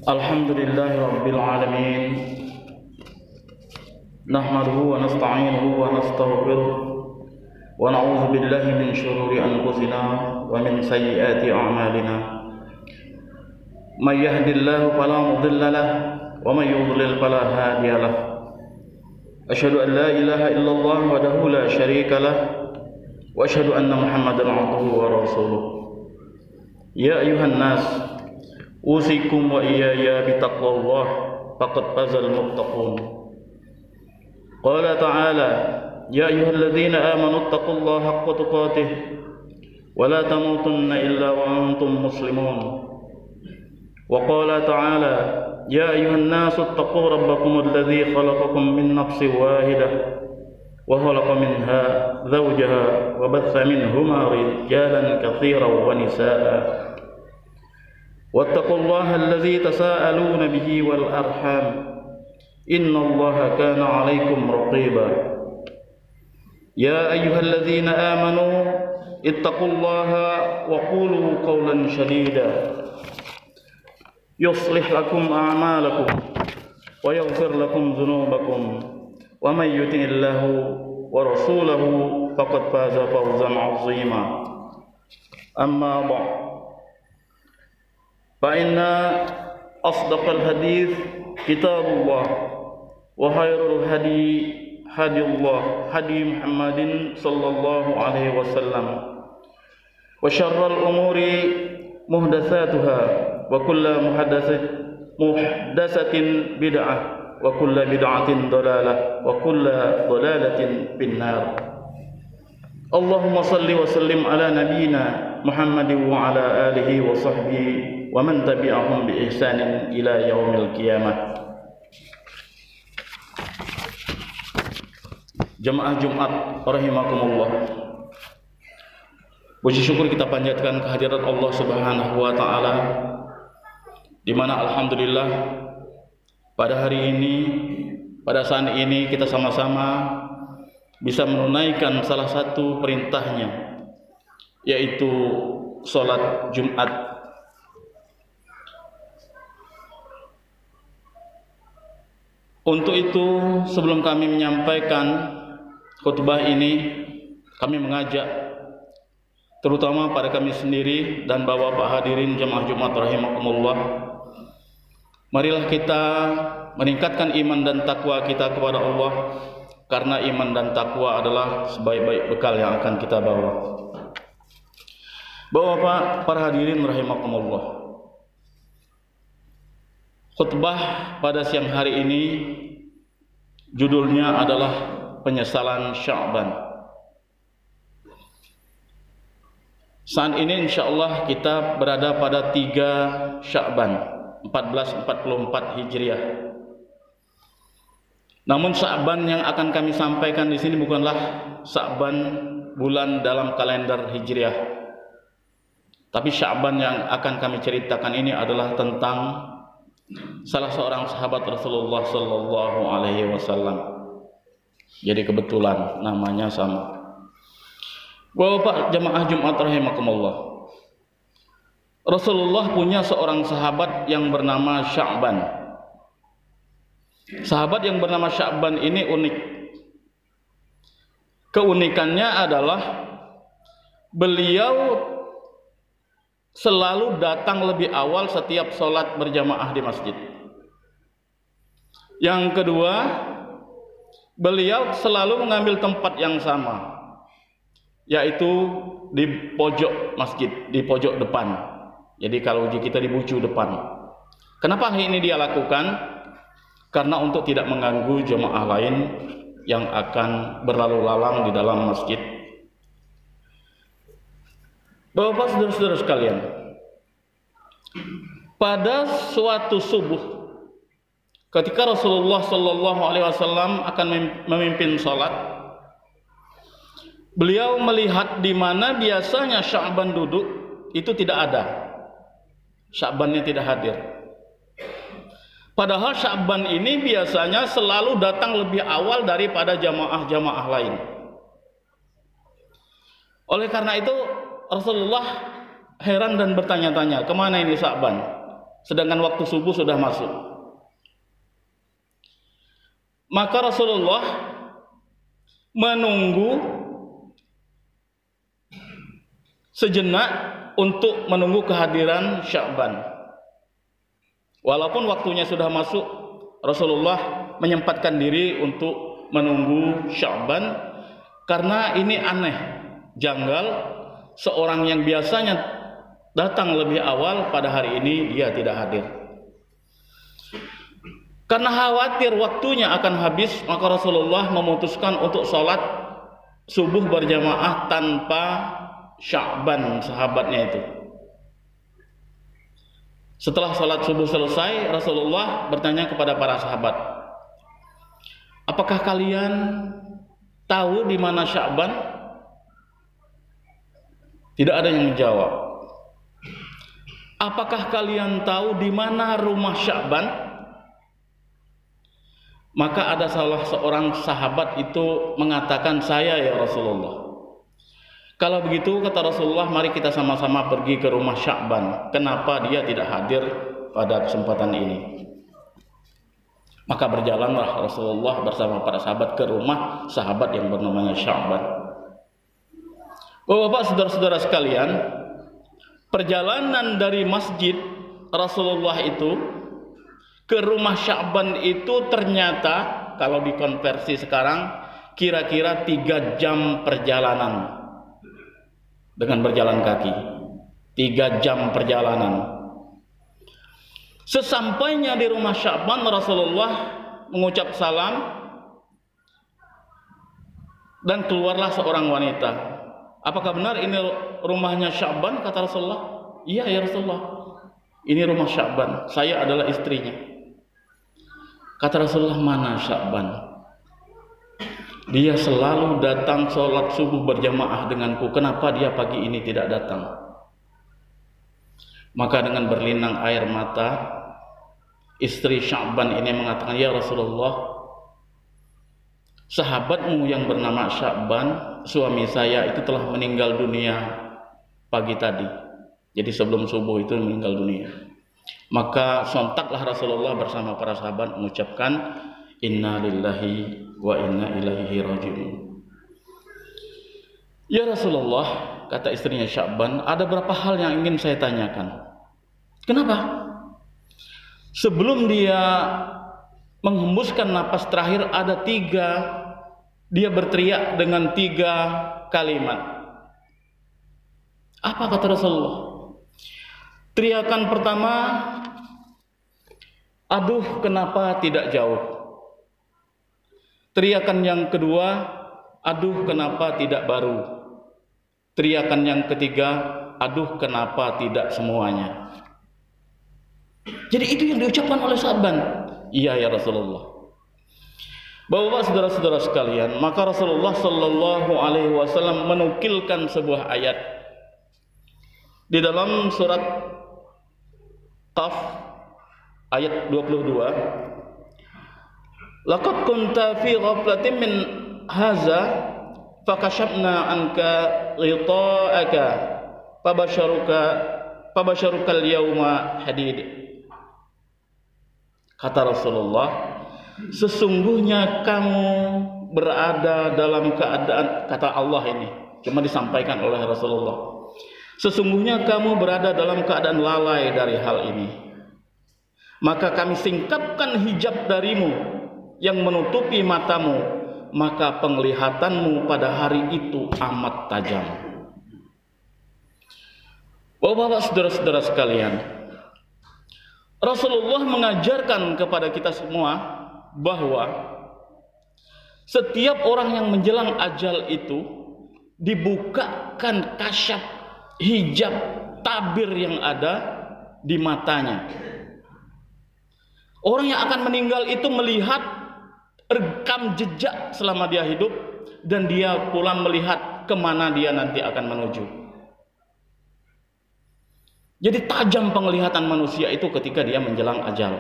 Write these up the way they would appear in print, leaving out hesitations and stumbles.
Alhamdulillahi Rabbil Alamin. Nahmaduhu wa nasta'inuhu wa nastaghfiruh wa na'udzu billahi min shururi anfusina wa min sayyiati a'malina. May yahdihillahu fala mudilla lahu wa may yudlil fala hadiya lahu. Asyhadu an la ilaha illallah wahdahu la syarika lahu wa asyhadu anna Muhammadan 'abduhu wa rasuluh. Ya ayuhan nas, usikum wa iyaya bitaqwallah faqad fazal muttaqun. Qala ta'ala, ya ayyuhalladzina amanu taqullaha haqqa tuqatih wa la tamutunna illa wa antum muslimun. Wa qala ta'ala, ya ayyuhan nasu taqu rabbakum alladzi khalaqakum min nafsin wahidah wa khalaqa minha zawjaha wa batha minhuma rijalan katsiran wa nisaa'a. Wattaqullaha allazi tasaaluna bihi wal arham innallaha kana 'alaikum raqiba. Ya ayyuhalladzina amanu ittaqullaha wa qulu qawlan sadida yuslih lakum a'malakum wa yaghfir lakum dhunubakum wa may yuti'illahu wa rasulahu faqad faza fawzan 'azima. Amma ba'd, fa inna asdaqal hadits kitabullah wa khairul hadi hadiyullah hadi Muhammadin sallallahu alaihi wasallam wa syarrul umuri muhdatsatuha wa kullu muhdatsatin bid'ah wa kullu bid'atin dhalalah wa kullu dhalalatin finnar. Allahumma salli wa sallim ala nabiyyina Muhammadin wa ala alihi wa sahbihi wa man tabi'ahum bi ihsanin ila yaumil qiyamah. Jamaah Jumat rahimakumullah, puji syukur kita panjatkan kehadirat Allah Subhanahu wa taala, di mana alhamdulillah pada hari ini, pada saat ini kita sama-sama bisa menunaikan salah satu perintahnya, yaitu salat Jumat. Untuk itu, sebelum kami menyampaikan khutbah ini, kami mengajak terutama pada kami sendiri dan bapak-bapak hadirin jemaah Jumat rahimakumullah, marilah kita meningkatkan iman dan takwa kita kepada Allah, karena iman dan takwa adalah sebaik-baik bekal yang akan kita bawa. Bapak-bapak para hadirin rahimakumullah, khutbah pada siang hari ini judulnya adalah penyesalan Sya'ban. Saat ini insyaallah kita berada pada 3 Sya'ban 1444 Hijriah. Namun Sya'ban yang akan kami sampaikan di sini bukanlah Sya'ban bulan dalam kalender Hijriah. Tapi Sya'ban yang akan kami ceritakan ini adalah tentang salah seorang sahabat Rasulullah sallallahu alaihi wasallam. Jadi kebetulan namanya sama. Bapak jemaah Jumat rahimakumullah, Rasulullah punya seorang sahabat yang bernama Sya'ban. Sahabat yang bernama Sya'ban ini unik. Keunikannya adalah beliau selalu datang lebih awal setiap sholat berjamaah di masjid. Yang kedua, beliau selalu mengambil tempat yang sama, yaitu di pojok masjid, di pojok depan. Jadi kalau kita di bucu depan. Kenapa hal ini dia lakukan? Karena untuk tidak mengganggu jemaah lain yang akan berlalu lalang di dalam masjid. Bapak saudara-saudara sekalian, pada suatu subuh ketika Rasulullah sallallahu alaihi wasallam akan memimpin salat, beliau melihat di mana biasanya Sya'ban duduk itu tidak ada. Sya'bannya tidak hadir. Padahal Sya'ban ini biasanya selalu datang lebih awal daripada jamaah-jamaah lain. Oleh karena itu Rasulullah heran dan bertanya-tanya, kemana ini Sya'ban? sedangkan waktu subuh sudah masuk. Maka Rasulullah menunggu sejenak untuk menunggu kehadiran Sya'ban. Walaupun waktunya sudah masuk, Rasulullah menyempatkan diri untuk menunggu Sya'ban karena ini aneh, janggal, seorang yang biasanya datang lebih awal pada hari ini dia tidak hadir. Karena khawatir waktunya akan habis, maka Rasulullah memutuskan untuk sholat subuh berjamaah tanpa Sya'ban, sahabatnya itu. Setelah sholat subuh selesai, Rasulullah bertanya kepada para sahabat, apakah kalian tahu di mana Sya'ban? Tidak ada yang menjawab. Apakah kalian tahu di mana rumah Sya'ban? Maka ada salah seorang sahabat itu mengatakan, saya ya Rasulullah. Kalau begitu, kata Rasulullah, mari kita sama-sama pergi ke rumah Sya'ban. Kenapa dia tidak hadir pada kesempatan ini? Maka berjalanlah Rasulullah bersama para sahabat ke rumah sahabat yang bernamanya Sya'ban. Bapak-bapak, saudara-saudara sekalian, perjalanan dari masjid Rasulullah itu ke rumah Sya'ban itu ternyata kalau dikonversi sekarang kira-kira 3 jam perjalanan dengan berjalan kaki. 3 jam perjalanan. Sesampainya di rumah Sya'ban, Rasulullah mengucap salam dan keluarlah seorang wanita. Apakah benar ini rumahnya Sya'ban? Kata Rasulullah. Iya ya Rasulullah, ini rumah Sya'ban, saya adalah istrinya. Kata Rasulullah, mana Sya'ban? Dia selalu datang sholat subuh berjamaah denganku. Kenapa dia pagi ini tidak datang? Maka dengan berlinang air mata, istri Sya'ban ini mengatakan, ya Rasulullah, sahabatmu yang bernama Sya'ban, suami saya itu telah meninggal dunia pagi tadi. Jadi sebelum subuh itu meninggal dunia. Maka sontaklah Rasulullah bersama para sahabat mengucapkan, inna lillahi wa inna ilaihi raji'un. Ya Rasulullah, kata istrinya Sya'ban, ada beberapa hal yang ingin saya tanyakan. Kenapa? Sebelum dia menghembuskan napas terakhir, ada 3, dia berteriak dengan 3 kalimat. Apa kata Rasulullah? Teriakan pertama, aduh kenapa tidak jauh. Teriakan yang kedua, aduh kenapa tidak baru. Teriakan yang ketiga, aduh kenapa tidak semuanya. Jadi itu yang diucapkan oleh Sya'ban. Iya ya Rasulullah. Bapak-bapak, saudara-saudara sekalian, maka Rasulullah Shallallahu Alaihi Wasallam menukilkan sebuah ayat di dalam surat Qaf ayat 22. Laqad kunta fi ghaflatin min hadza fakashafna anka ghita'aka fabasharuka al-yawma hadid. Kata Rasulullah, sesungguhnya kamu berada dalam keadaan, kata Allah ini cuma disampaikan oleh Rasulullah, sesungguhnya kamu berada dalam keadaan lalai dari hal ini, maka kami singkapkan hijab darimu yang menutupi matamu, maka penglihatanmu pada hari itu amat tajam. Bapak-bapak, saudara-saudara sekalian, Rasulullah mengajarkan kepada kita semua bahwa setiap orang yang menjelang ajal itu dibukakan kasyaf, hijab, tabir yang ada di matanya. Orang yang akan meninggal itu melihat rekam jejak selama dia hidup, dan dia pula melihat kemana dia nanti akan menuju. Jadi tajam penglihatan manusia itu ketika dia menjelang ajal.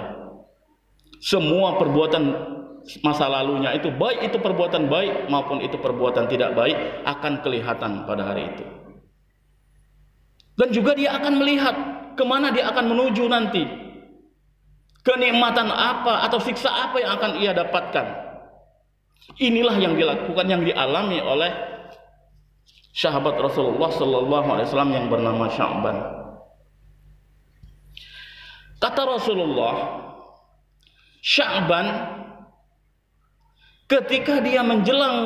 Semua perbuatan masa lalunya itu, baik itu perbuatan baik maupun itu perbuatan tidak baik, akan kelihatan pada hari itu. Dan juga dia akan melihat kemana dia akan menuju nanti. kenikmatan apa atau siksa apa yang akan ia dapatkan. Inilah yang dilakukan, yang dialami oleh sahabat Rasulullah sallallahu alaihi wasallam yang bernama Sya'ban. Kata Rasulullah, Sya'ban ketika dia menjelang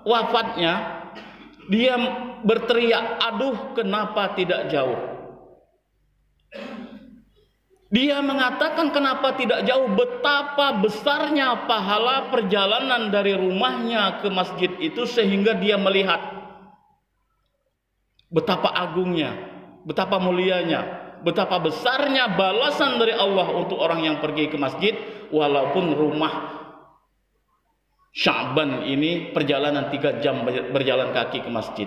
wafatnya, dia berteriak, aduh kenapa tidak jauh. Dia mengatakan kenapa tidak jauh, betapa besarnya pahala perjalanan dari rumahnya ke masjid itu, sehingga dia melihat betapa agungnya, betapa mulianya, betapa besarnya balasan dari Allah untuk orang yang pergi ke masjid, walaupun rumah Sya'ban ini perjalanan 3 jam berjalan kaki ke masjid.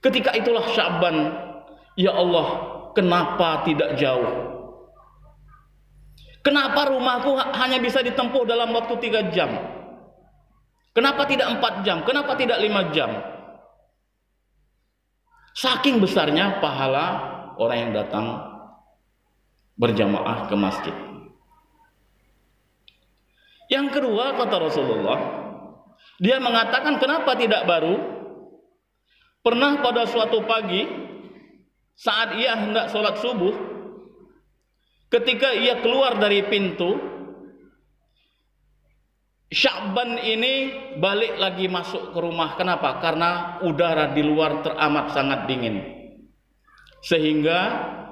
Ketika itulah Sya'ban, ya Allah, kenapa tidak jauh? Kenapa rumahku hanya bisa ditempuh dalam waktu 3 jam? Kenapa tidak 4 jam? Kenapa tidak 5 jam? Saking besarnya pahala orang yang datang berjamaah ke masjid. Yang kedua, kata Rasulullah, dia mengatakan kenapa tidak baru? Pernah pada suatu pagi saat ia hendak sholat subuh, ketika ia keluar dari pintu, Sya'ban ini balik lagi masuk ke rumah. Kenapa? Karena udara di luar teramat sangat dingin, sehingga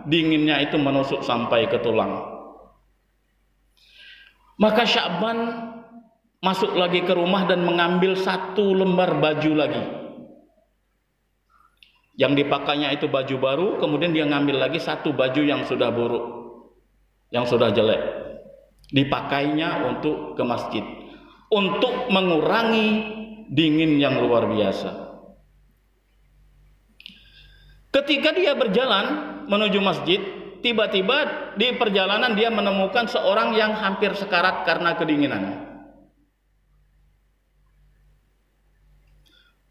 dinginnya itu menusuk sampai ke tulang. Maka Sya'ban masuk lagi ke rumah dan mengambil 1 lembar baju lagi. Yang dipakainya itu baju baru, kemudian dia ngambil lagi 1 baju yang sudah buruk, yang sudah jelek, dipakainya untuk ke masjid, untuk mengurangi dingin yang luar biasa. Ketika dia berjalan menuju masjid, tiba-tiba di perjalanan dia menemukan seorang yang hampir sekarat karena kedinginan.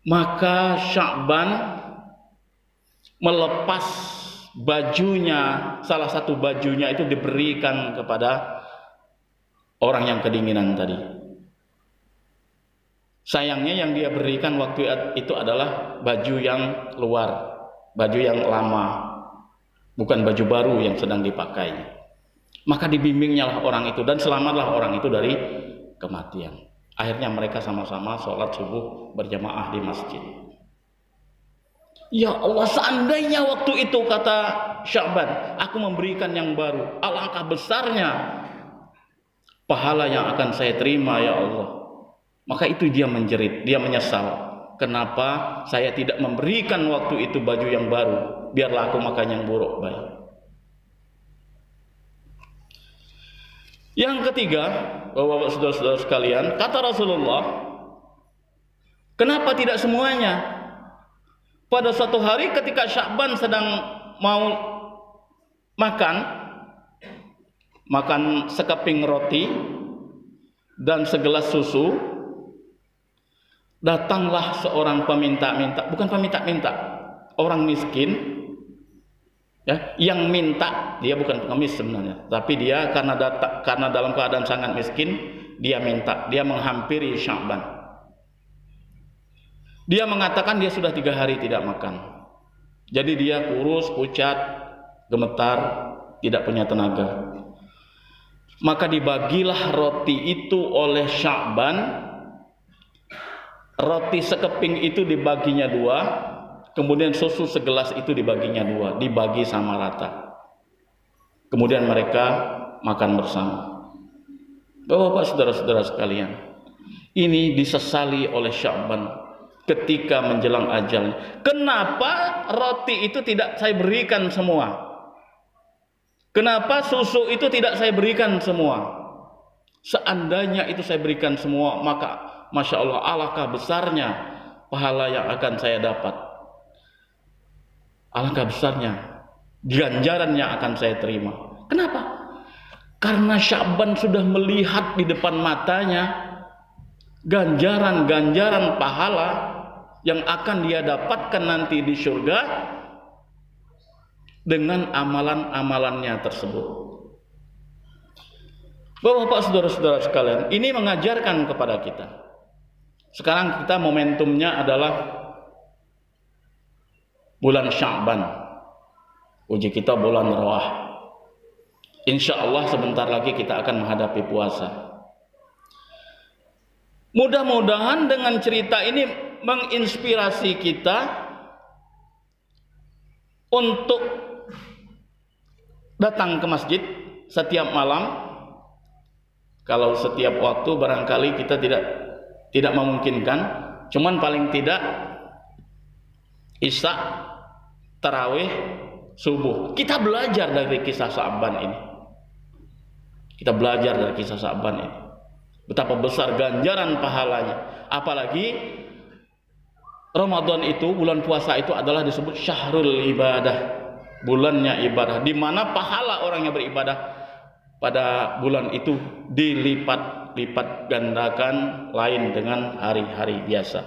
Maka Sya'ban melepas bajunya, salah satu bajunya itu diberikan kepada orang yang kedinginan tadi. Sayangnya yang dia berikan waktu itu adalah baju yang luar, baju yang lama, bukan baju baru yang sedang dipakai. Maka dibimbingnya lah orang itu, dan selamatlah orang itu dari kematian. Akhirnya mereka sama-sama sholat subuh berjamaah di masjid. Ya Allah, seandainya waktu itu, kata Sya'ban, aku memberikan yang baru, alangkah besarnya pahala yang akan saya terima, ya Allah. Maka itu dia menjerit, dia menyesal, kenapa saya tidak memberikan waktu itu baju yang baru, biarlah aku makan yang buruk baik. Yang ketiga, Bapak-bapak, saudara-saudara sekalian, kata Rasulullah, kenapa tidak semuanya? Pada suatu hari ketika Sya'ban sedang mau makan sekeping roti dan segelas susu, datanglah seorang peminta-minta, bukan peminta-minta, orang miskin, ya, yang minta. Dia bukan pengemis sebenarnya, tapi dia karena dalam keadaan sangat miskin, dia minta, dia menghampiri Sya'ban. Dia mengatakan dia sudah 3 hari tidak makan, jadi dia kurus, pucat, gemetar, tidak punya tenaga. Maka dibagilah roti itu oleh Sya'ban. Roti sekeping itu dibaginya 2, kemudian susu segelas itu dibaginya 2, dibagi sama rata. Kemudian mereka makan bersama. Bapak-bapak, saudara-saudara sekalian, ini disesali oleh Sya'ban ketika menjelang ajal. Kenapa roti itu tidak saya berikan semua? Kenapa susu itu tidak saya berikan semua? Seandainya itu saya berikan semua, maka Masya Allah, alangkah besarnya pahala yang akan saya dapat. Alangkah besarnya ganjaran yang akan saya terima. Kenapa? Karena Sya'ban sudah melihat di depan matanya ganjaran-ganjaran pahala yang akan dia dapatkan nanti di surga dengan amalan-amalannya tersebut. Bapak-bapak, saudara-saudara sekalian, ini mengajarkan kepada kita. Sekarang kita momentumnya adalah bulan Sya'ban. Uji kita bulan Rawah. Insya Allah sebentar lagi kita akan menghadapi puasa. Mudah-mudahan dengan cerita ini menginspirasi kita untuk datang ke masjid setiap malam. Kalau setiap waktu barangkali kita tidak memungkinkan, cuman paling tidak Isya, tarawih, subuh. Kita belajar dari kisah Sya'ban ini. Kita belajar dari kisah Sya'ban ini. Betapa besar ganjaran pahalanya. Apalagi Ramadan itu, bulan puasa itu adalah disebut syahrul ibadah, bulannya ibadah, di mana pahala orang yang beribadah pada bulan itu dilipat-lipat gandakan lain dengan hari-hari biasa.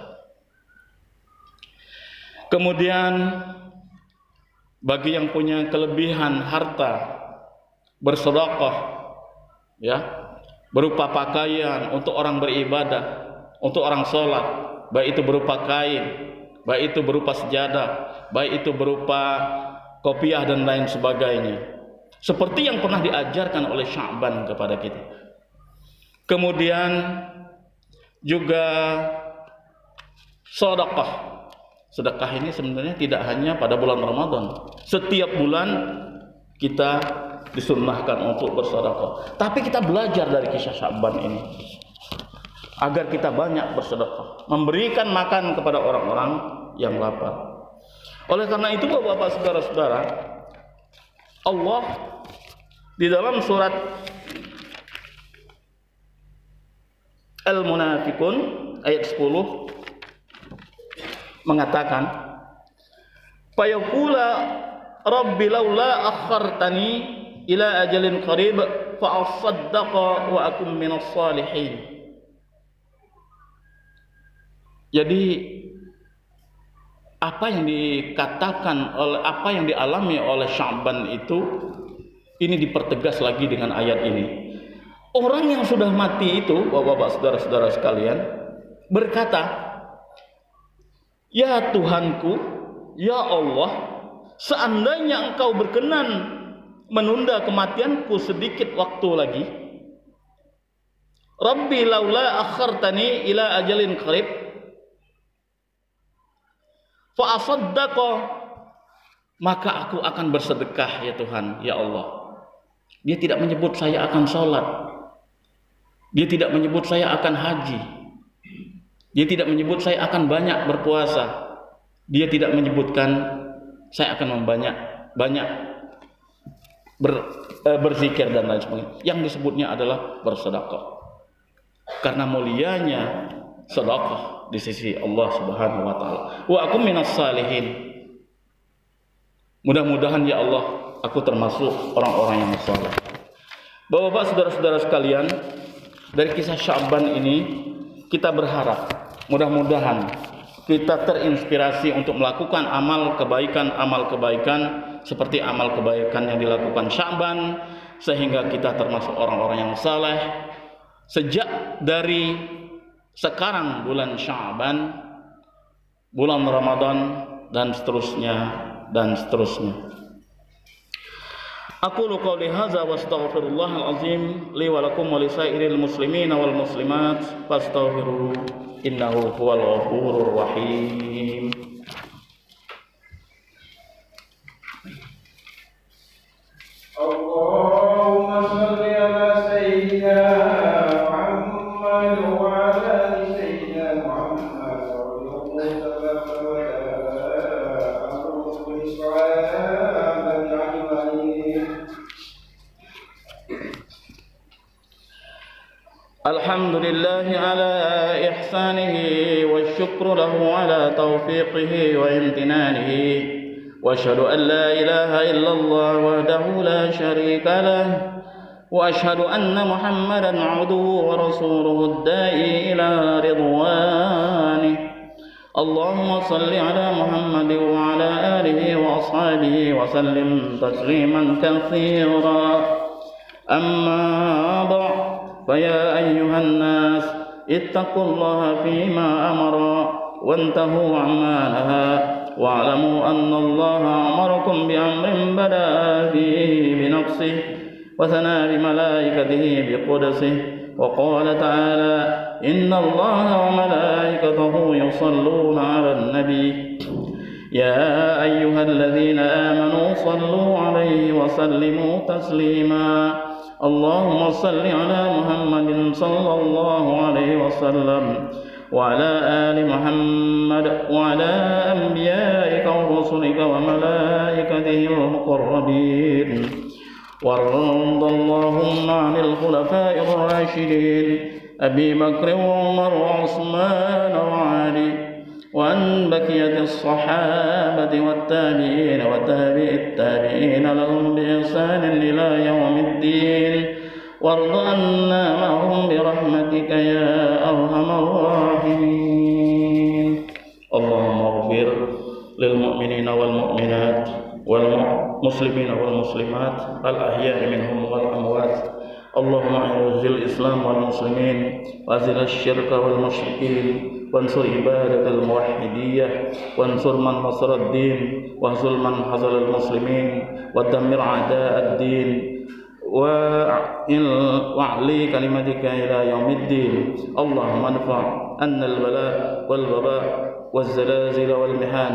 Kemudian bagi yang punya kelebihan harta, bersedekah, ya, berupa pakaian untuk orang beribadah, untuk orang sholat, baik itu berupa kain, baik itu berupa sejadah, baik itu berupa kopiah dan lain sebagainya. Seperti yang pernah diajarkan oleh Sya'ban kepada kita. Kemudian juga sedekah. Sedekah ini sebenarnya tidak hanya pada bulan Ramadan. Setiap bulan kita disunnahkan untuk bersedekah. Tapi kita belajar dari kisah Sya'ban ini agar kita banyak bersedekah, memberikan makan kepada orang-orang yang lapar. Oleh karena itu, Bapak-bapak, saudara-saudara, Allah di dalam surat Al-Munafiqun ayat 10 mengatakan, "Fayaqula rabbi laula akhartani ila ajalin qarib fa asaddaqa wa akum minas salihin." Jadi apa yang dikatakan oleh, apa yang dialami oleh Sya'ban itu, ini dipertegas lagi dengan ayat ini. Orang yang sudah mati itu, Bapak-bapak, saudara-saudara sekalian, berkata, "Ya Tuhanku, ya Allah, seandainya Engkau berkenan menunda kematianku sedikit waktu lagi, Rabbi laula akhartani ila ajalin qarib fa asaddaqa, maka aku akan bersedekah ya Tuhan, ya Allah." Dia tidak menyebut saya akan sholat, dia tidak menyebut saya akan haji, dia tidak menyebut saya akan banyak berpuasa, dia tidak menyebutkan saya akan banyak berzikir dan lain sebagainya. Yang disebutnya adalah bersedekah, karena mulianya sedekah di sisi Allah Subhanahu wa taala. Wa akum minas salihin. Mudah-mudahan ya Allah, aku termasuk orang-orang yang saleh. Bapak-bapak, saudara-saudara sekalian, dari kisah Sya'ban ini kita berharap mudah-mudahan kita terinspirasi untuk melakukan amal kebaikan seperti amal kebaikan yang dilakukan Sya'ban, sehingga kita termasuk orang-orang yang saleh sejak dari sekarang bulan Sya'ban, bulan Ramadan, dan seterusnya. Aqulu qawli hadza wa astaghfirullahal azim li wa lakum wa lisairil muslimin wal muslimat fastaghfiruhu innahu huwal ghafurur rahim. Allahumma shalli ala sayyidina Muhammad wa ala ali sayyidina Muhammad Alhamdulillahi ala ihsanihi wa syukru lahu ala taufiqihi wa imtinanihi wa ashhadu an la ilaha illallah wahdahu la syarika lah wa ashhadu anna Muhammadan abduhu wa rasuluhu ad-da'i ila ridwanih. Allahumma salli ala Muhammad wa ala alihi wa ashabihi wa sallim tasliman katsira. Amma ba'd. فيا أيها الناس اتقوا الله فيما أمر وانتهوا عما نهى واعلموا أن الله أمركم بأمر بدأ فيه بنفسه وثنى بملائكته بقدسه وقال تعالى إن الله وملائكته يصلون على النبي يا أيها الذين آمنوا صلوا عليه وسلموا تسليما اللهم صل على محمد صلى الله عليه وسلم وعلى آل محمد وعلى أنبيائك ورسلك وملائكته المقربين وارض اللهم عن الخلفاء الراشدين أبي بكر وعمر وعثمان وعلي وعن بقية الصحابة والتابعين وتابع التابعين لهم بإحسان إلى يوم الدين وارض عنا معهم برحمتك يا أرحم الراحمين اللهم اغفر للمؤمنين والمؤمنات والمسلمين والمسلمات الأحياء منهم والأموات اللهم أعز الإسلام والمسلمين وأذل الشرك والمشركين وانصر عبادك الموحدية وانصر من نصر الدين واهزم من هزل المسلمين ودمر أعداء الدين وأعلي كلمتك إلى يوم الدين اللهم ادفع عنا البلاء والوباء والزلازل والمحن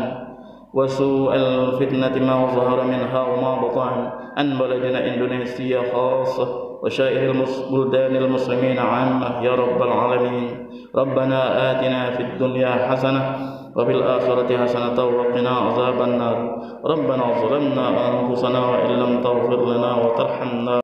وسوء الفتنة ما ظهر منها وما بطن عن بلدنا إندونيسيا خاصة وسائر بلدان المسلمين عامة يا رب العالمين ربنا آتنا في الدنيا حسنة وفي الآخرة حسنة وقنا عذاب النار ربنا ظلمنا أنفسنا وإن لم تغفر لنا وترحمنا